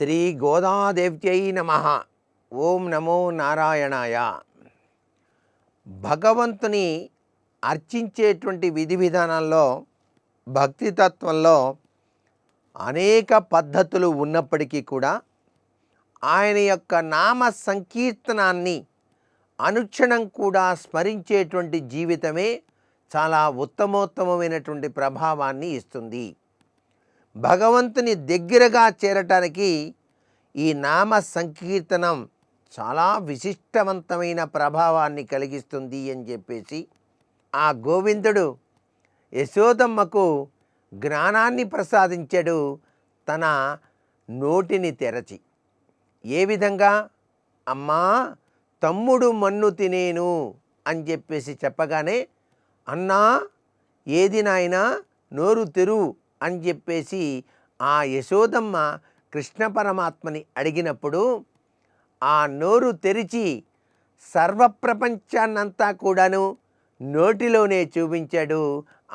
శ్రీ గోదాదేవ్యై నమః. ఓం నమో నారాయణాయ. భగవంతుని అర్చించేటువంటి విధి విధానాల్లో భక్తితత్వంలో అనేక పద్ధతులు ఉన్నప్పటికీ కూడా ఆయన యొక్క నామ సంకీర్తనాన్ని అనుక్షణం కూడా స్మరించేటువంటి జీవితమే చాలా ఉత్తమోత్తమమైనటువంటి ప్రభావాన్ని ఇస్తుంది. భగవంతుని దగ్గరగా చేరటానికి ఈ నామ సంకీర్తనం చాలా విశిష్టవంతమైన ప్రభావాన్ని కలిగిస్తుంది అని చెప్పేసి ఆ గోవిందుడు యశోదమ్మకు జ్ఞానాన్ని ప్రసాదించాడు తన నోటిని తెరచి. ఏ విధంగా? అమ్మా తమ్ముడు మన్ను తినేను అని చెప్పేసి చెప్పగానే, అన్నా ఏది నాయనా నోరు తెరువు అని చెప్పేసి ఆ యశోదమ్మ కృష్ణ పరమాత్మని అడిగినప్పుడు ఆ నోరు తెరిచి సర్వప్రపంచాన్నంతా కూడాను నోటిలోనే చూపించాడు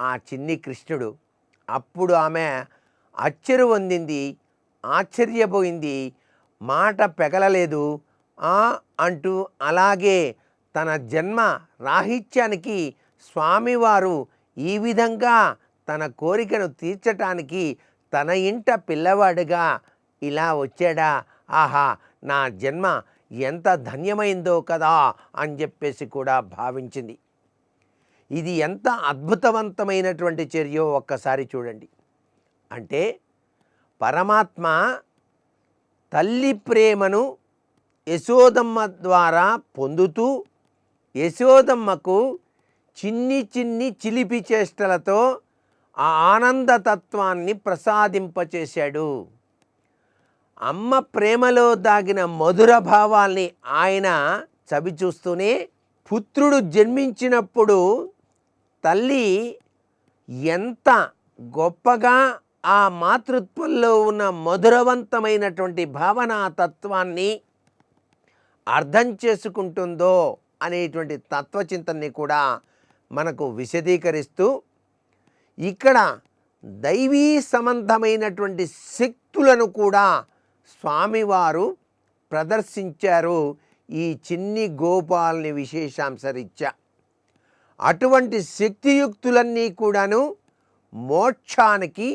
ఆ చిన్ని కృష్ణుడు. అప్పుడు ఆమె అచ్చరు పొందింది, ఆశ్చర్యపోయింది, మాట పెగలలేదు అంటూ అలాగే తన జన్మ రాహిత్యానికి స్వామివారు ఈ విధంగా తన కోరికను తీర్చటానికి తన ఇంట పిల్లవాడుగా ఇలా వచ్చాడా, ఆహా నా జన్మ ఎంత ధన్యమైందో కదా అని చెప్పేసి కూడా భావించింది. ఇది ఎంత అద్భుతవంతమైనటువంటి చర్యో ఒక్కసారి చూడండి. అంటే పరమాత్మ తల్లి ప్రేమను యశోదమ్మ ద్వారా పొందుతూ యశోదమ్మకు చిన్ని చిన్ని చిలిపి చేష్టలతో ఆ ఆనందతత్వాన్ని ప్రసాదింపచేశాడు. అమ్మ ప్రేమలో దాగిన మధుర భావాల్ని ఆయన చవిచూస్తూనే పుత్రుడు జన్మించినప్పుడు తల్లి ఎంత గొప్పగా ఆ మాతృత్వంలో ఉన్న మధురవంతమైనటువంటి భావనా తత్వాన్ని అర్థం చేసుకుంటుందో అనేటువంటి తత్వచింతనని కూడా మనకు విశదీకరిస్తూ ఇక్కడ దైవీ సంబంధమైనటువంటి శక్తులను కూడా స్వామివారు ప్రదర్శించారు ఈ చిన్ని గోపాల్ని విశేషాంశరీత్యా. అటువంటి శక్తియుక్తులన్నీ కూడాను మోక్షానికి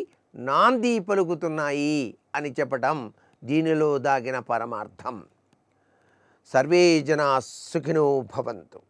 నాంది పలుకుతున్నాయి అని చెప్పటం దీనిలో దాగిన పరమార్థం. సర్వే జనా సుఖినో భవంతు.